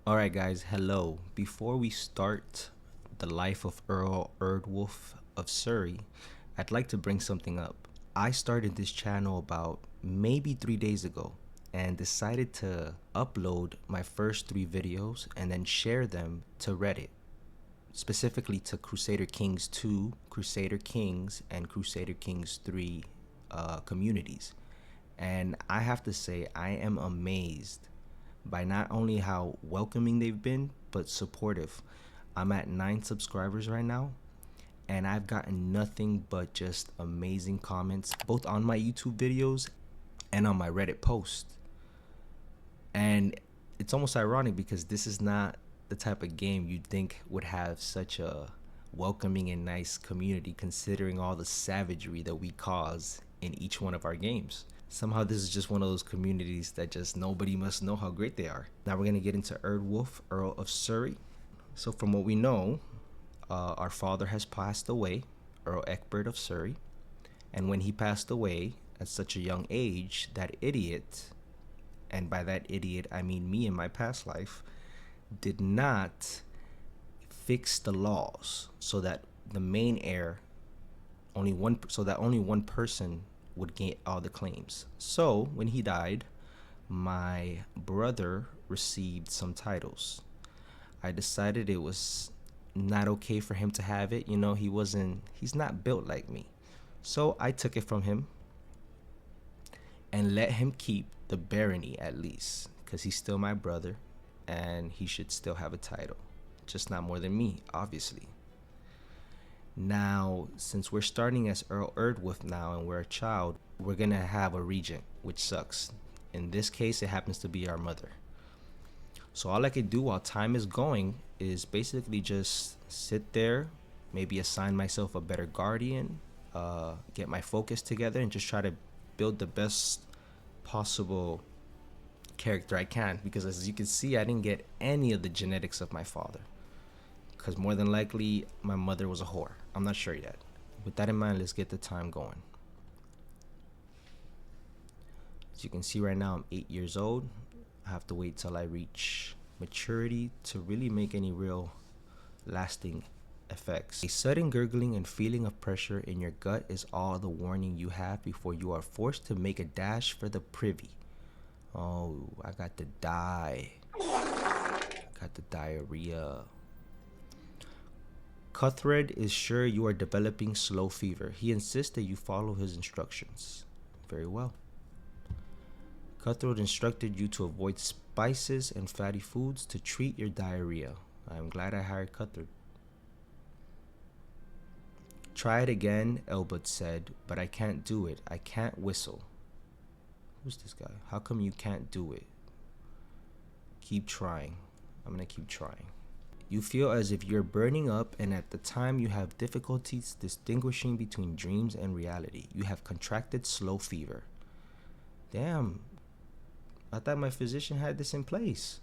Alright guys, hello. Before we start the life of Earl Erdwulf of Surrey, I'd like to bring something up. I started this channel about maybe 3 days ago and decided to upload my first 3 videos and then share them to Reddit, specifically to Crusader Kings 2, Crusader Kings, and Crusader Kings 3 communities. And I have to say, I am amazed by not only how welcoming they've been, but supportive. I'm at 9 subscribers right now, and I've gotten nothing but just amazing comments, both on my YouTube videos and on my Reddit post. And it's almost ironic because this is not the type of game you'd think would have such a welcoming and nice community, considering all the savagery that we cause in each one of our games. Somehow this is just one of those communities that just nobody must know how great they are. Now we're gonna get into Erdwulf, Earl of Surrey. So from what we know, our father has passed away, Earl Egbert of Surrey. And when he passed away at such a young age, that idiot, and by that idiot I mean me in my past life, did not fix the laws so that the main heir, only one person would get all the claims. So when he died, my brother received some titles. I decided it was not okay for him to have it. You know, he's not built like me. So I took it from him and let him keep the barony at least, because he's still my brother and he should still have a title, just not more than me, obviously. Now, since we're starting as Earl Erdwulf now and we're a child, we're gonna have a regent, which sucks. In this case, it happens to be our mother. So all I could do while time is going is basically just sit there, maybe assign myself a better guardian, get my focus together, and just try to build the best possible character I can. Because as you can see, I didn't get any of the genetics of my father, because more than likely my mother was a whore. I'm not sure yet. With that in mind, let's get the time going. As you can see right now, I'm 8 years old. I have to wait till I reach maturity to really make any real lasting effects. A sudden gurgling and feeling of pressure in your gut is all the warning you have before you are forced to make a dash for the privy. Oh, I got the diarrhea. Cuthred is sure you are developing slow fever. He insists that you follow his instructions. Very well. Cutthroat instructed you to avoid spices and fatty foods to treat your diarrhea. I'm glad I hired Cutthroat. Try it again, Elbert said, but I can't do it. I can't whistle. Who's this guy? How come you can't do it? Keep trying. I'm gonna keep trying. You feel as if you're burning up, and at the time you have difficulties distinguishing between dreams and reality. You have contracted slow fever. Damn. I thought my physician had this in place.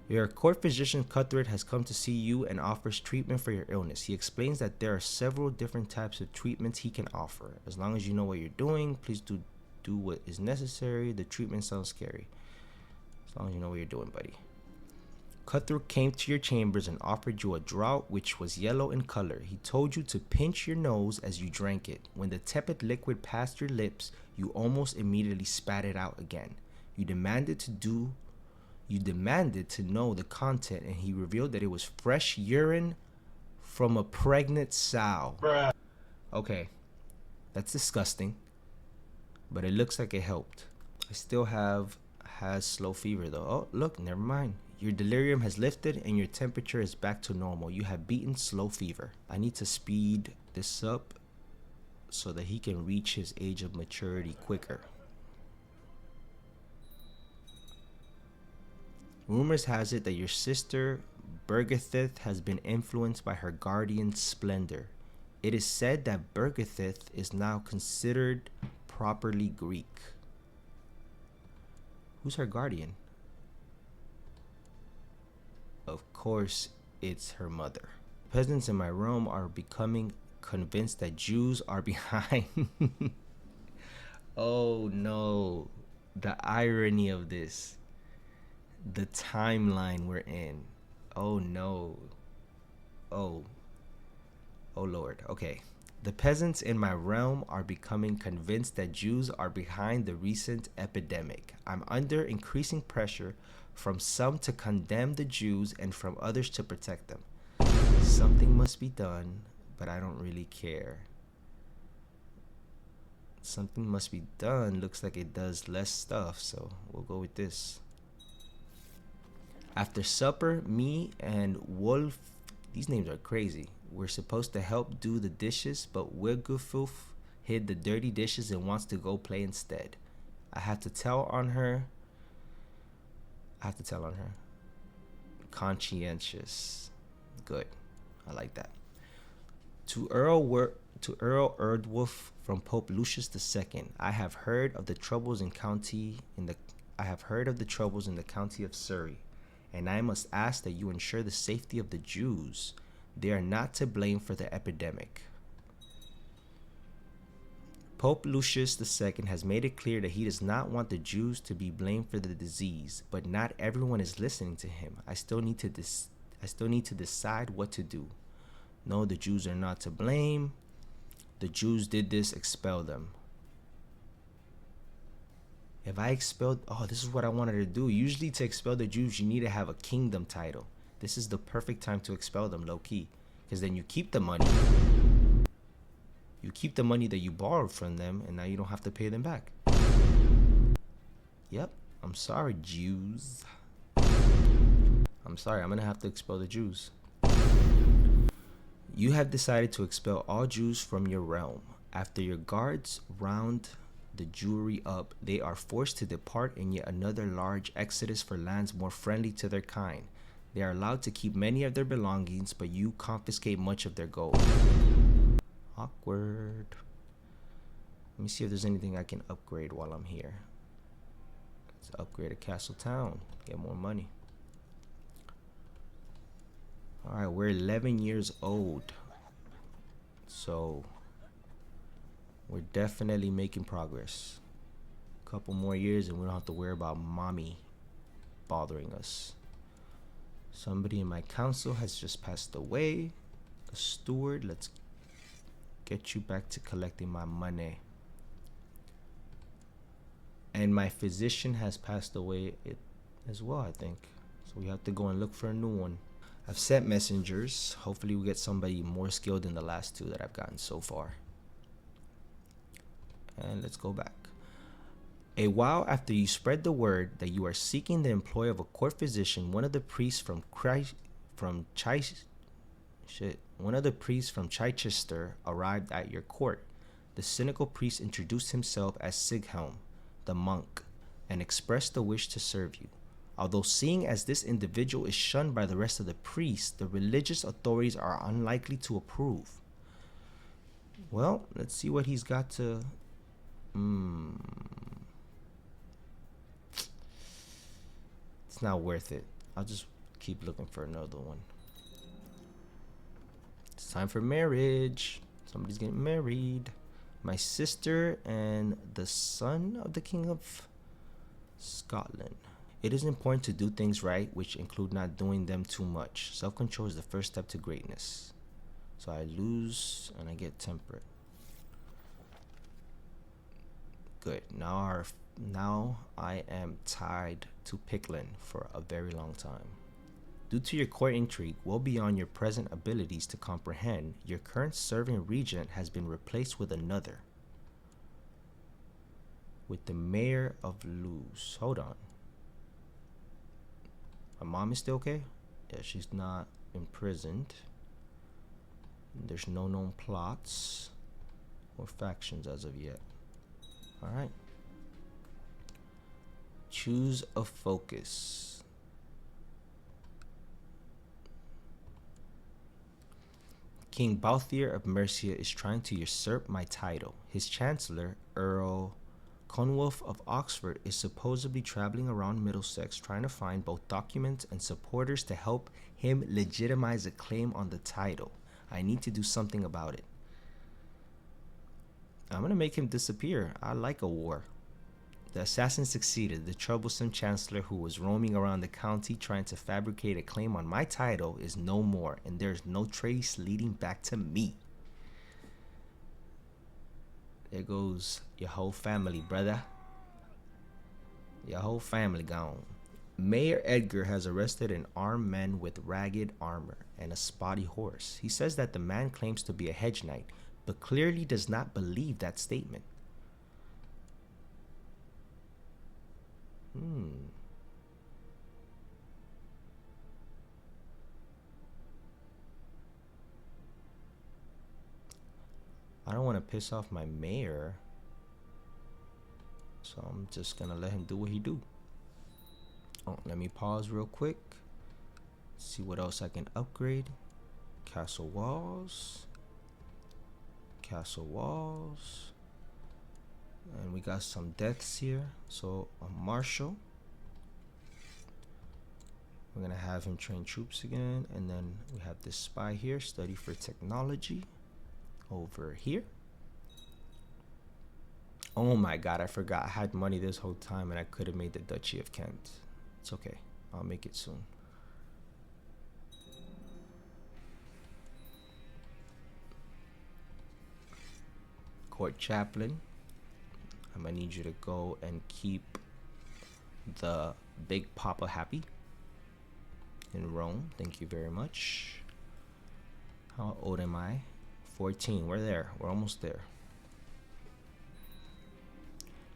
Your court physician Cuthred has come to see you and offers treatment for your illness. He explains that there are several different types of treatments he can offer. As long as you know what you're doing, please do what is necessary. The treatment sounds scary. As long as you know what you're doing, buddy. Cutthroat came to your chambers and offered you a draught which was yellow in color. He told you to pinch your nose as you drank it. When the tepid liquid passed your lips, you almost immediately spat it out again. You demanded to know the content, and he revealed that it was fresh urine from a pregnant sow. Bruh. Okay, that's disgusting, but it looks like it helped. I still has slow fever though. Oh, look, never mind. Your delirium has lifted and your temperature is back to normal. You have beaten slow fever. I need to speed this up so that he can reach his age of maturity quicker. Rumors has it that your sister Bergethith has been influenced by her guardian's splendor. It is said that Bergethith is now considered properly Greek. Who's her guardian? Of course, it's her mother. Peasants in my realm are becoming convinced that Jews are behind. Oh no, the irony of this. The timeline we're in. Oh no. Oh. Oh Lord. Okay. The peasants in my realm are becoming convinced that Jews are behind the recent epidemic. I'm under increasing pressure from some to condemn the Jews and from others to protect them. Something must be done, but I don't really care. Something must be done. Looks like it does less stuff, so we'll go with this. After supper, me and Wolf, these names are crazy. We're supposed to help do the dishes, but Wigglefoof hid the dirty dishes and wants to go play instead. I have to tell on her. Conscientious. Good. I like that. To Earl Erdwulf from Pope Lucius II. I have heard of the troubles in the county of Surrey, and I must ask that you ensure the safety of the Jews. They are not to blame for the epidemic. Pope Lucius II has made it clear that he does not want the Jews to be blamed for the disease, but not everyone is listening to him. I still need to decide what to do. No, the Jews are not to blame. The Jews did this, expel them. If I expelled, this is what I wanted to do. Usually to expel the Jews, you need to have a kingdom title. This is the perfect time to expel them, low key. Because then you keep the money. You keep the money that you borrowed from them, and now you don't have to pay them back. Yep, I'm sorry, Jews. I'm sorry, I'm gonna have to expel the Jews. You have decided to expel all Jews from your realm. After your guards round the Jewry up, they are forced to depart in yet another large exodus for lands more friendly to their kind. They are allowed to keep many of their belongings, but you confiscate much of their gold. Awkward. Let me see if there's anything I can upgrade while I'm here. Let's upgrade a castle town. Get more money. Alright, we're 11 years old. So we're definitely making progress. A couple more years and we don't have to worry about mommy bothering us. Somebody in my council has just passed away. A steward, let's get you back to collecting my money. And my physician has passed away as well, I think. So we have to go and look for a new one. I've sent messengers. Hopefully we get somebody more skilled than the last two that I've gotten so far. And let's go back. A while after you spread the word that you are seeking the employ of a court physician, one of the priests from Chichester arrived at your court. The cynical priest introduced himself as Sighelm, the monk, and expressed the wish to serve you. Although seeing as this individual is shunned by the rest of the priests, the religious authorities are unlikely to approve. Well, let's see what he's got to... It's not worth it. I'll just keep looking for another one. It's time for marriage. Somebody's getting married. My sister and the son of the King of Scotland. It is important to do things right, which include not doing them too much. Self-control is the first step to greatness. So I lose and I get temperate. Good. Now I am tied to Picklin for a very long time. Due to your court intrigue, well beyond your present abilities to comprehend, your current serving regent has been replaced with another. With the mayor of Luz. Hold on. My mom is still okay? Yeah, she's not imprisoned. There's no known plots or factions as of yet. Alright. Choose a focus. King Balthier of Mercia is trying to usurp my title. His chancellor, Earl Conwulf of Oxford, is supposedly traveling around Middlesex trying to find both documents and supporters to help him legitimize a claim on the title. I need to do something about it. I'm gonna make him disappear. I like a war. The assassin succeeded. The troublesome chancellor who was roaming around the county trying to fabricate a claim on my title is no more, and there's no trace leading back to me. There goes your whole family, brother. Your whole family gone. Mayor Edgar has arrested an armed man with ragged armor and a spotty horse. He says that the man claims to be a hedge knight, but clearly does not believe that statement. I don't want to piss off my mayor, so I'm just gonna let him do what he do. Oh, let me pause real quick. See what else I can upgrade. Castle walls. Castle walls. And we got some deaths here. So a marshal. We're gonna have him train troops again. And then we have this spy here. Study for technology. Over here. Oh my god, I forgot. I had money this whole time and I could have made the Duchy of Kent. It's okay. I'll make it soon. Court chaplain. I'm gonna need you to go and keep the Big Papa happy in Rome. Thank you very much. How old am I? 14. We're there. We're almost there.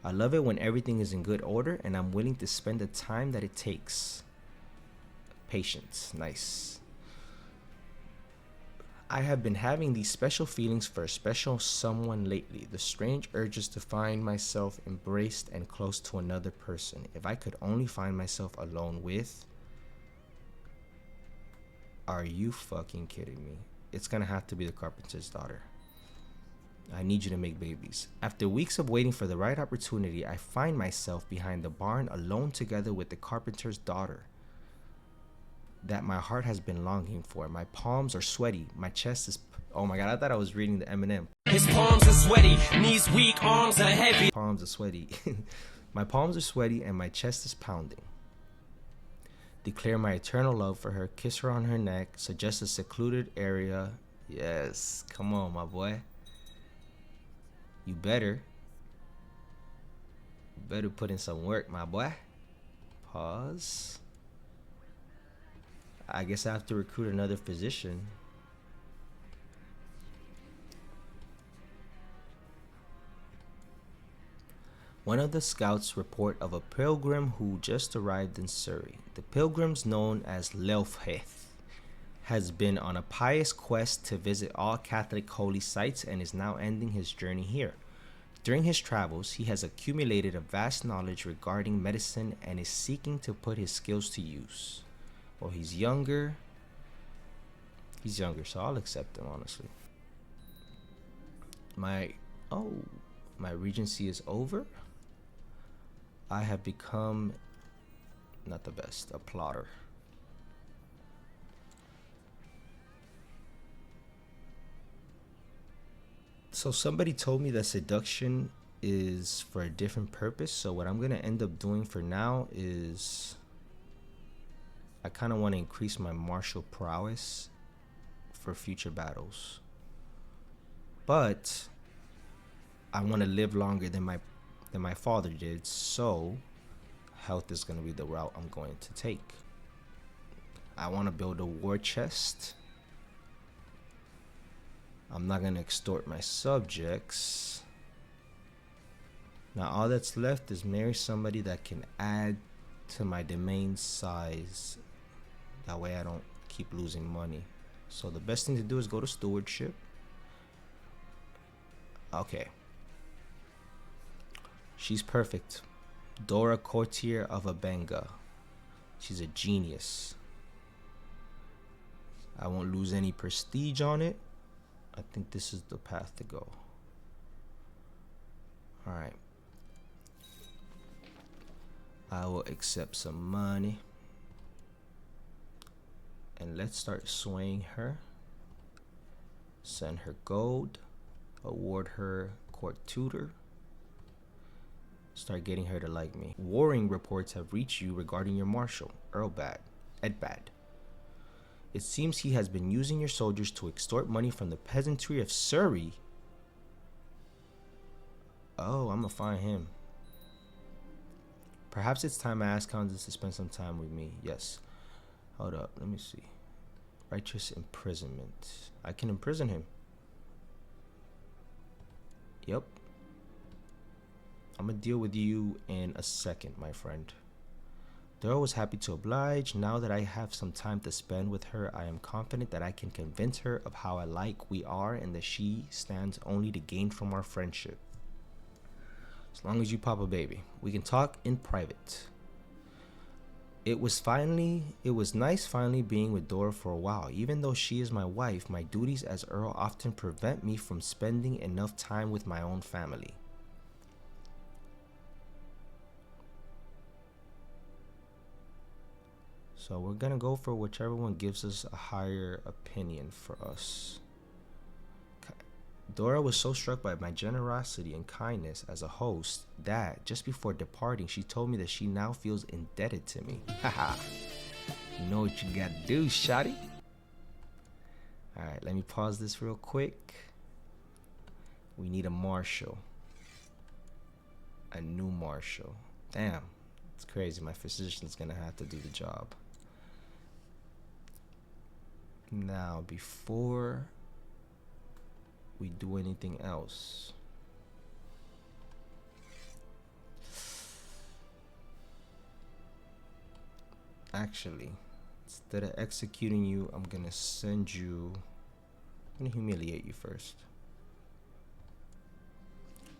I love it when everything is in good order and I'm willing to spend the time that it takes. Patience. Nice. I have been having these special feelings for a special someone lately. The strange urges to find myself embraced and close to another person. If I could only find myself alone with... Are you fucking kidding me? It's gonna have to be the carpenter's daughter. I need you to make babies. After weeks of waiting for the right opportunity, I find myself behind the barn alone together with the carpenter's daughter that my heart has been longing for. My palms are sweaty. My chest is... Oh my god, I thought I was reading the Eminem. His palms are sweaty, knees weak, arms are heavy. Palms are sweaty. My palms are sweaty and my chest is pounding. Declare my eternal love for her. Kiss her on her neck. Suggest a secluded area. Yes. Come on, my boy. You better put in some work, my boy. Pause. I guess I have to recruit another physician. One of the scouts report of a pilgrim who just arrived in Surrey. The pilgrim's known as Leofheth has been on a pious quest to visit all Catholic holy sites and is now ending his journey here. During his travels, he has accumulated a vast knowledge regarding medicine and is seeking to put his skills to use. Well, he's younger. He's younger, so I'll accept him, honestly. My regency is over. I have become not the best, a plotter. So somebody told me that seduction is for a different purpose. So what I'm gonna end up doing for now is I kind of want to increase my martial prowess for future battles. But I want to live longer than my father did, so health is going to be the route I'm going to take. I want to build a war chest. I'm not going to extort my subjects. Now all that's left is marry somebody that can add to my domain size. That way I don't keep losing money. So the best thing to do is go to stewardship. Okay. She's perfect. Dora Courtier of Abenga. She's a genius. I won't lose any prestige on it. I think this is the path to go. Alright. I will accept some money. And let's start swaying her. Send her gold. Award her court tutor. Start getting her to like me. Warring reports have reached you regarding your marshal, Edbad. It seems he has been using your soldiers to extort money from the peasantry of Surrey. Oh, I'm gonna find him. Perhaps it's time I ask Countess to spend some time with me. Yes. Hold up, let me see. Righteous imprisonment. I can imprison him. Yep. I'm gonna deal with you in a second, my friend. Dora was happy to oblige. Now that I have some time to spend with her, I am confident that I can convince her of how alike we are and that she stands only to gain from our friendship. As long as you pop a baby, we can talk in private. It was nice finally being with Dora for a while. Even though she is my wife, my duties as Earl often prevent me from spending enough time with my own family. So we're gonna go for whichever one gives us a higher opinion for us. Dora was so struck by my generosity and kindness as a host that just before departing, she told me that she now feels indebted to me. Haha. You know what you gotta do, shawty. Alright, let me pause this real quick. We need a marshal. A new marshal. Damn, it's crazy. My physician's gonna have to do the job. Now, before we do anything else, actually, instead of executing you, I'm gonna humiliate you first.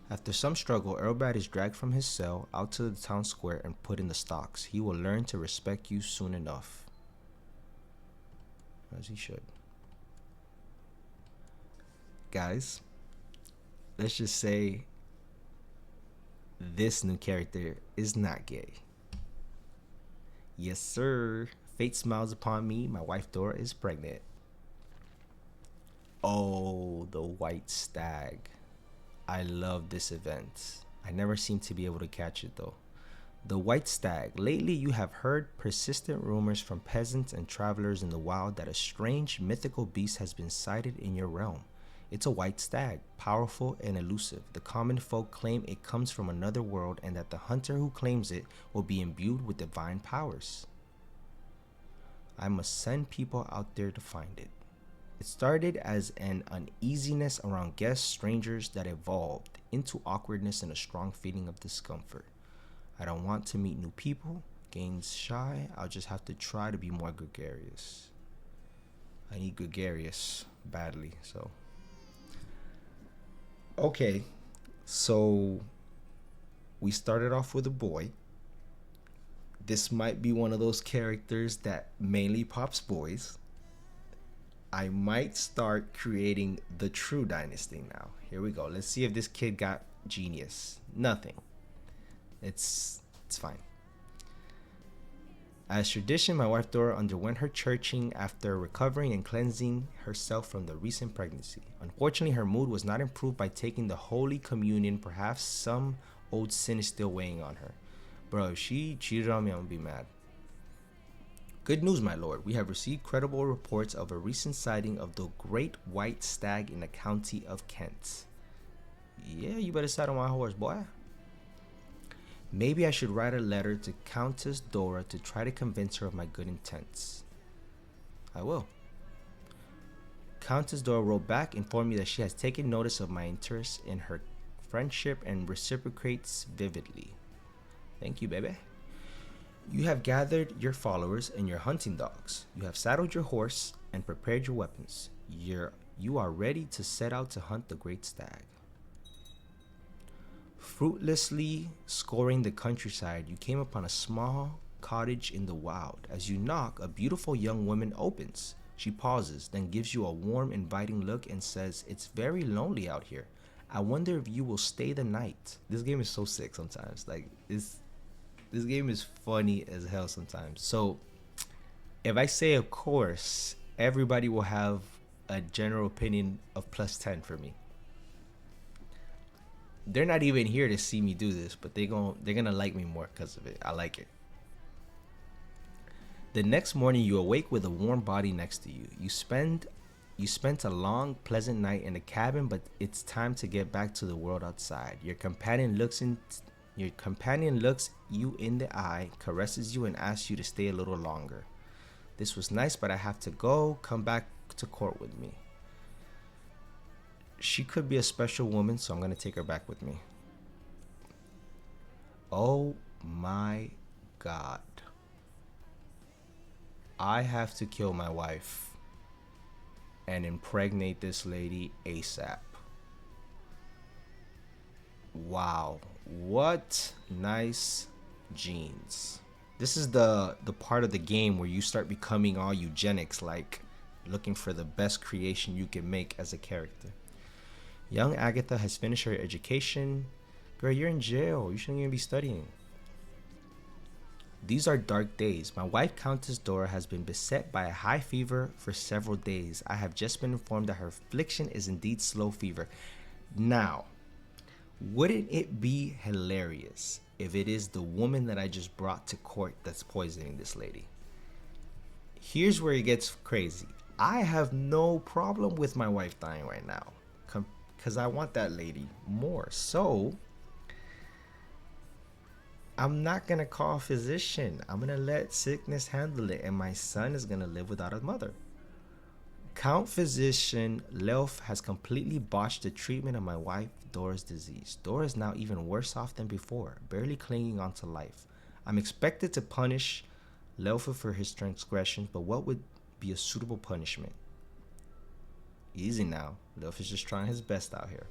After some struggle, Earlbad is dragged from his cell out to the town square and put in the stocks. He will learn to respect you soon enough. As he should. Guys, let's just say this new character is not gay. Yes, sir. Fate smiles upon me. My wife Dora is pregnant. Oh, the white stag. I love this event. I never seem to be able to catch it though. The white stag. Lately you have heard persistent rumors from peasants and travelers in the wild that a strange mythical beast has been sighted in your realm. It's a white stag, powerful and elusive. The common folk claim it comes from another world and that the hunter who claims it will be imbued with divine powers. I must send people out there to find it. It started as an uneasiness around guests, strangers that evolved into awkwardness and a strong feeling of discomfort. I don't want to meet new people. Gains shy. I'll just have to try to be more gregarious. I need gregarious badly, so. Okay, so we started off with a boy. This might be one of those characters that mainly pops boys. I might start creating the true dynasty now. Here we go. Let's see if this kid got genius. Nothing. It's fine. As tradition, my wife Dora underwent her churching after recovering and cleansing herself from the recent pregnancy. Unfortunately, her mood was not improved by taking the Holy Communion. Perhaps some old sin is still weighing on her. Bro, if she cheated on me, I'm gonna be mad. Good news, my lord. We have received credible reports of a recent sighting of the great white stag in the county of Kent. Yeah, you better sit on my horse, boy. Maybe I should write a letter to Countess Dora to try to convince her of my good intents. I will. Countess Dora wrote back, informed me that she has taken notice of my interest in her friendship and reciprocates vividly. Thank you, baby. You have gathered your followers and your hunting dogs. You have saddled your horse and prepared your weapons. You are ready to set out to hunt the great stag. Fruitlessly scouring the countryside, you came upon a small cottage in the wild. As you knock, a beautiful young woman opens. She pauses, then gives you a warm, inviting look and says, "It's very lonely out here. I wonder if you will stay the night." This game is so sick sometimes. Like, this game is funny as hell sometimes. So, if I say of course, everybody will have a general opinion of +10 for me. They're not even here to see me do this, but they're gonna like me more because of it. I like it. The next morning, you awake with a warm body next to you. You spent a long, pleasant night in the cabin, but it's time to get back to the world outside. Your companion looks you in the eye, caresses you, and asks you to stay a little longer. This was nice, but I have to go. Come back to court with me. She could be a special woman, so I'm gonna take her back with me. Oh my god. I have to kill my wife and impregnate this lady ASAP. Wow, what nice genes. This is the part of the game where you start becoming all eugenics, like looking for the best creation you can make as a character. Young Agatha has finished her education. Girl, you're in jail. You shouldn't even be studying. These are dark days. My wife, Countess Dora, has been beset by a high fever for several days. I have just been informed that her affliction is indeed slow fever. Now, wouldn't it be hilarious if it is the woman that I just brought to court that's poisoning this lady? Here's where it gets crazy. I have no problem with my wife dying right now because I want that lady more. So I'm not going to call a physician. I'm going to let sickness handle it, and my son is going to live without a mother. Count Physician Leof has completely botched the treatment of my wife Dora's disease. Dora is now even worse off than before, barely clinging on to life. I'm expected to punish Leof for his transgressions, but what would be a suitable punishment? Easy now. Leof is just trying his best out here.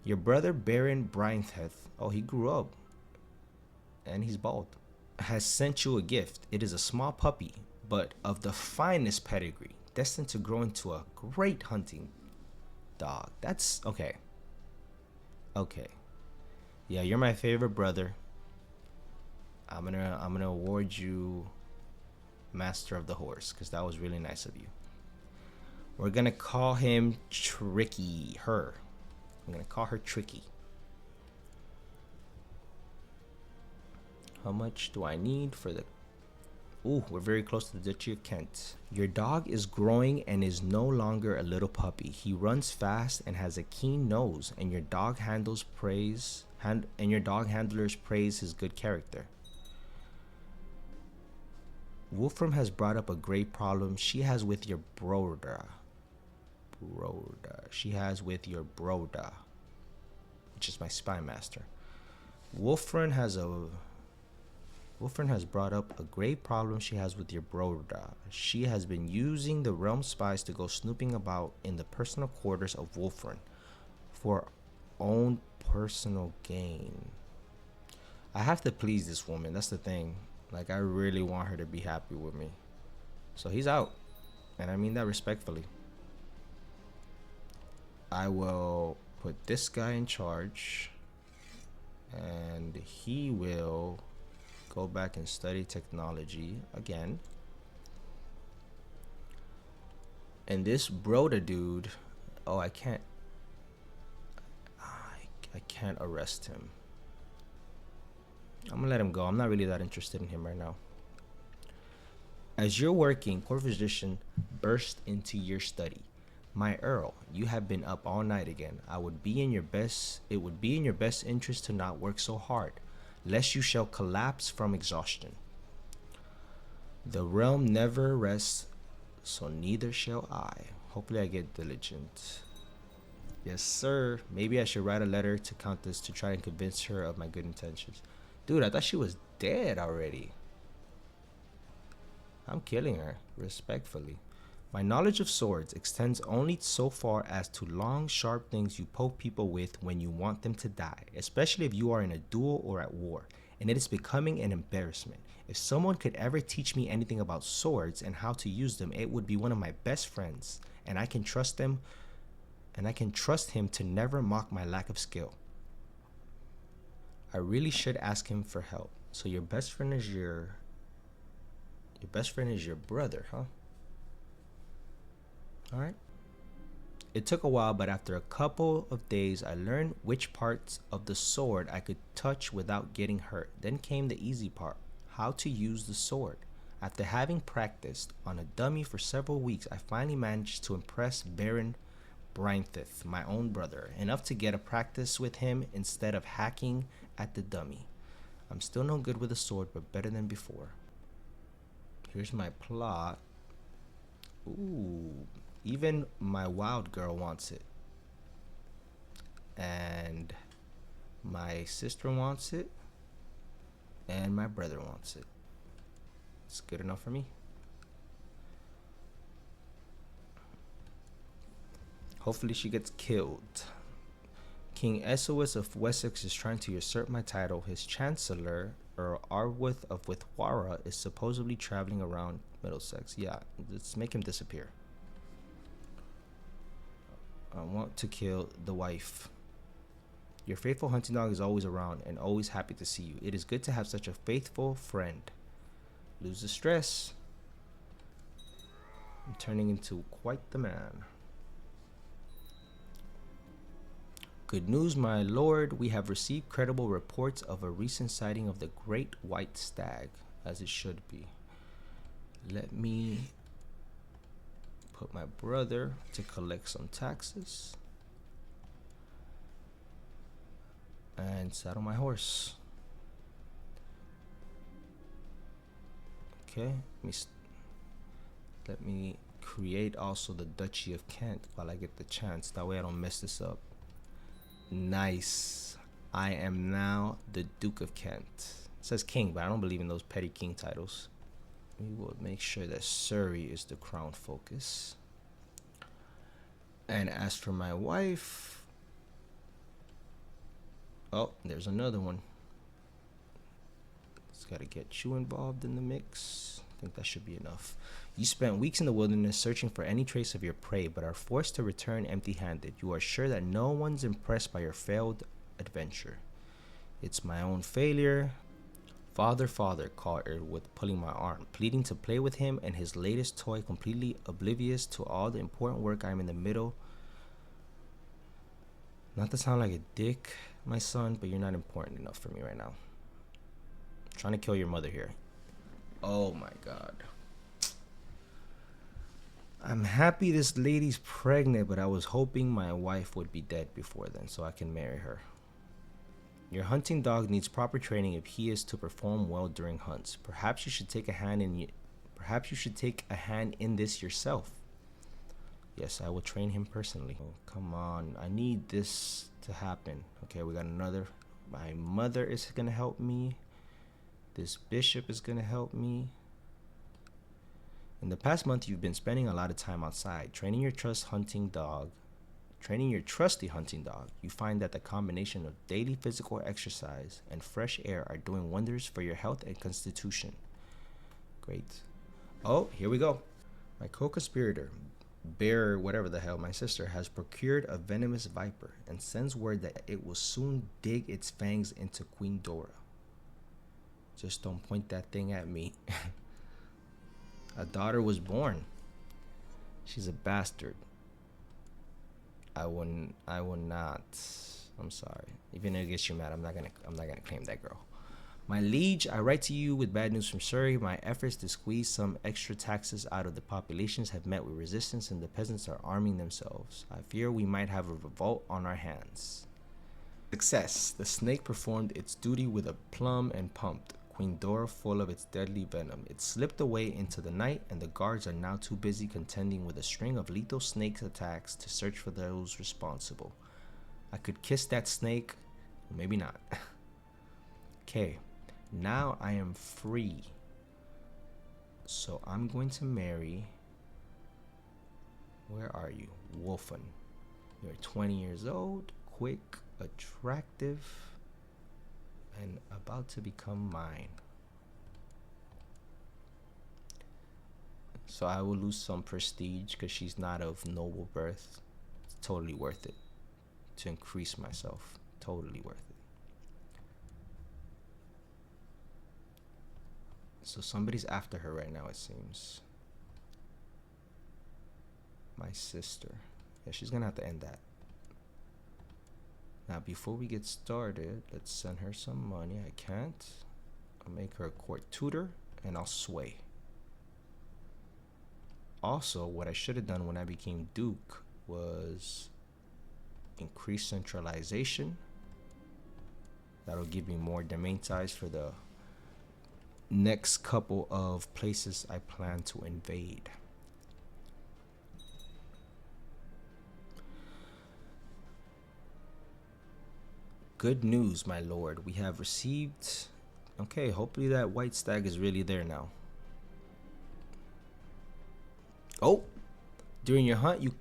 Your brother Baron Breintheth, oh, he grew up, and he's bald, has sent you a gift. It is a small puppy, but of the finest pedigree, destined to grow into a great hunting dog. That's okay. Okay. Yeah, you're my favorite brother. I'm gonna award you Master of the Horse, because that was really nice of you. We're gonna call him Tricky. I'm gonna call her Tricky. How much do I need for the... Ooh, we're very close to the Duchy of Kent. Your dog is growing and is no longer a little puppy. He runs fast and has a keen nose, and your dog handlers praise his good character. Wolfram has brought up a great problem she has with your broda. She has with your broda, which is my spy master. Wolfram has brought up a great problem she has with your broda. She has been using the realm spies to go snooping about in the personal quarters of Wolfram for own personal gain. I have to please this woman. That's the thing. Like, I really want her to be happy with me. So he's out. And I mean that respectfully. I will put this guy in charge. And he will go back and study technology again. And this Broda dude, oh, I can't arrest him. I'm gonna let him go. I'm not really that interested in him right now. As you're working, Court Physician burst into your study. My Earl, you have been up all night again. It would be in your best interest to not work so hard, lest you shall collapse from exhaustion. The realm never rests, so neither shall I. Hopefully I get diligent. Yes, sir. Maybe I should write a letter to Countess to try and convince her of my good intentions. Dude, I thought she was dead already. I'm killing her, respectfully. My knowledge of swords extends only so far as to long, sharp things you poke people with when you want them to die, especially if you are in a duel or at war, and it is becoming an embarrassment. If someone could ever teach me anything about swords and how to use them, it would be one of my best friends, and I can trust him to never mock my lack of skill. I really should ask him for help. So your best friend is your brother, huh? All right. It took a while, but after a couple of days, I learned which parts of the sword I could touch without getting hurt. Then came the easy part, how to use the sword. After having practiced on a dummy for several weeks, I finally managed to impress Baron Brynthith, my own brother, enough to get a practice with him instead of hacking at the dummy. I'm still no good with a sword, but better than before. Here's my plot. Ooh, even my wild girl wants it. And my sister wants it. And my brother wants it. It's good enough for me. Hopefully she gets killed. King Esowus of Wessex is trying to usurp my title. His chancellor, Earl Arwyth of Withwara, is supposedly traveling around Middlesex. Yeah, let's make him disappear. I want to kill the wife. Your faithful hunting dog is always around and always happy to see you. It is good to have such a faithful friend. Lose the stress. I'm turning into quite the man. Good news, my lord. We have received credible reports of a recent sighting of the great white stag, as it should be. Let me put my brother to collect some taxes and saddle my horse. Okay, let me create also the Duchy of Kent while I get the chance. That way I don't mess this up. Nice. I am now the Duke of Kent. It says king, but I don't believe in those petty king titles. We will make sure that Surrey is the crown focus. And as for my wife, oh, there's another one. Just gotta get you involved in the mix. I think that should be enough. You spent weeks in the wilderness searching for any trace of your prey, but are forced to return empty-handed. You are sure that no one's impressed by your failed adventure. It's my own failure. Father, father, called Erdwood, pulling my arm, pleading to play with him and his latest toy, completely oblivious to all the important work I'm in the middle. Not to sound like a dick, my son, but you're not important enough for me right now. I'm trying to kill your mother here. Oh my god. I'm happy this lady's pregnant, but I was hoping my wife would be dead before then so I can marry her. Your hunting dog needs proper training if he is to perform well during hunts. Perhaps you should take a hand in this yourself. Yes, I will train him personally. Oh, come on. I need this to happen. Okay, we got another. My mother is going to help me. This bishop is going to help me. In the past month, you've been spending a lot of time outside, training your trusty hunting dog. You find that the combination of daily physical exercise and fresh air are doing wonders for your health and constitution. Great. Oh, here we go. My co-conspirator, Bear, whatever the hell, my sister, has procured a venomous viper and sends word that it will soon dig its fangs into Queen Dora. Just don't point that thing at me. A daughter was born. She's a bastard. I will not. I'm sorry. Even if it gets you mad, I'm not gonna claim that girl. My liege, I write to you with bad news from Surrey. My efforts to squeeze some extra taxes out of the populations have met with resistance, and the peasants are arming themselves. I fear we might have a revolt on our hands. Success. The snake performed its duty with aplomb and pumped Queen Dora full of its deadly venom. It slipped away into the night, and the guards are now too busy contending with a string of lethal snake attacks to search for those responsible. I could kiss that snake, maybe not. Okay, now I am free. So I'm going to marry. Where are you? Wolfen. You're 20 years old, quick, attractive, and about to become mine. So I will lose some prestige because she's not of noble birth. It's totally worth it to increase myself. Totally worth it. So somebody's after her right now, it seems. My sister. Yeah, she's gonna have to end that. Now, before we get started, let's send her some money. I can't. I'll make her a court tutor, and I'll sway. Also, what I should have done when I became Duke was increase centralization. That'll give me more domain ties for the next couple of places I plan to invade. Good news, my lord. We have received... Okay, hopefully that white stag is really there now. Oh! During your hunt,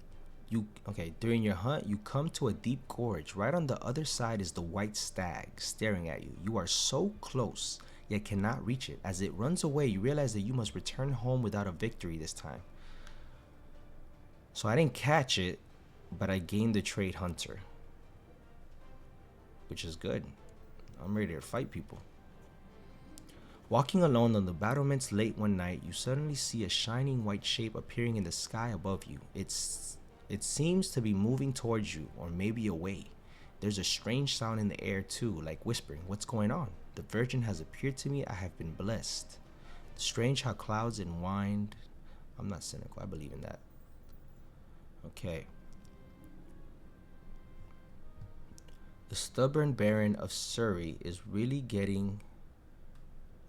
during your hunt, you come to a deep gorge. Right on the other side is the white stag staring at you. You are so close, yet cannot reach it. As it runs away, you realize that you must return home without a victory this time. So I didn't catch it, but I gained the trait hunter, which is good. I'm ready to fight people. Walking alone on the battlements late one night, you suddenly see a shining white shape appearing in the sky above you. It seems to be moving towards you, or maybe away. There's a strange sound in the air too, like whispering, "What's going on? The Virgin has appeared to me. I have been blessed." Strange how clouds and wind... I'm not cynical, I believe in that. Okay. The stubborn Baron of Surrey is really getting...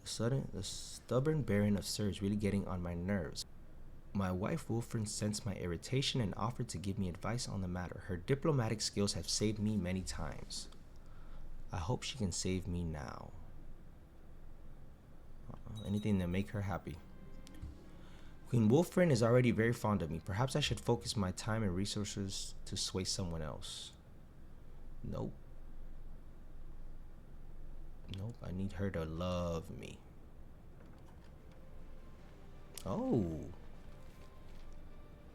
The stubborn Baron of Surrey is really getting on my nerves. My wife Wolfram sensed my irritation and offered to give me advice on the matter. Her diplomatic skills have saved me many times. I hope she can save me now. Anything to make her happy. Queen Wolfram is already very fond of me. Perhaps I should focus my time and resources to sway someone else. Nope. Nope, I need her to love me. Oh.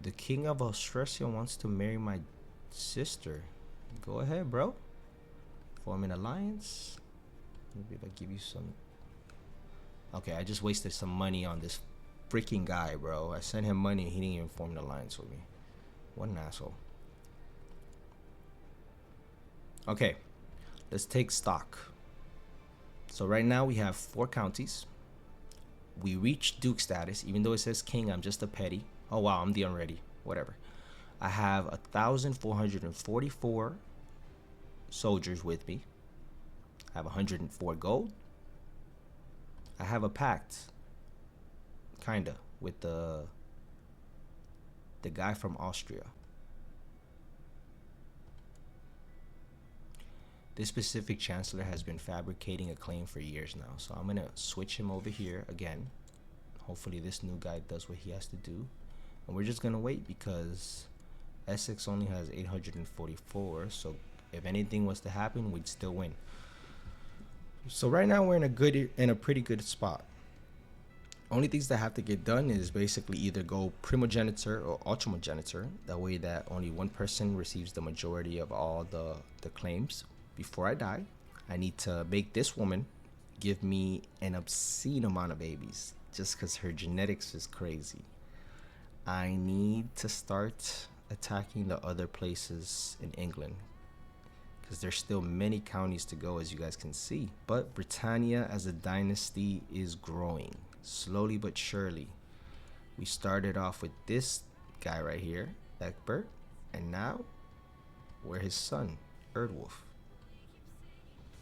The King of Austrasia wants to marry my sister. Go ahead, bro. Form an alliance. Maybe if I give you some... Okay, I just wasted some money on this freaking guy, bro. I sent him money and he didn't even form an alliance with me. What an asshole. Okay, let's take stock. So right now we have 4 counties. We reached Duke status. Even though it says King, I'm just a petty. Oh wow, I'm the unready. Whatever. I have 1,444 soldiers with me. I have 104 gold. I have a pact, kinda, with the guy from Austria. This specific chancellor has been fabricating a claim for years now, so I'm gonna switch him over here again. Hopefully this new guy does what he has to do, and we're just gonna wait because Essex only has 844, so if anything was to happen, we'd still win. So right now we're in a pretty good spot. Only things that have to get done is basically either go primogeniture or ultramogeniture. That way that only one person receives the majority of all the claims. Before I die, I need to make this woman give me an obscene amount of babies just because her genetics is crazy. I need to start attacking the other places in England because there's still many counties to go, as you guys can see. But Britannia as a dynasty is growing slowly but surely. We started off with this guy right here, Egbert, and now we're his son, Erdwulf.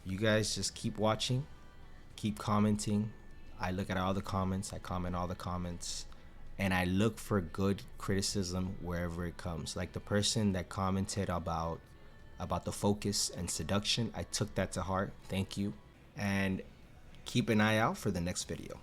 You guys just keep watching, keep commenting. I look at all the comments, I comment all the comments, and I look for good criticism wherever it comes. Like the person that commented about the focus and seduction, I took that to heart. Thank you. And keep an eye out for the next video.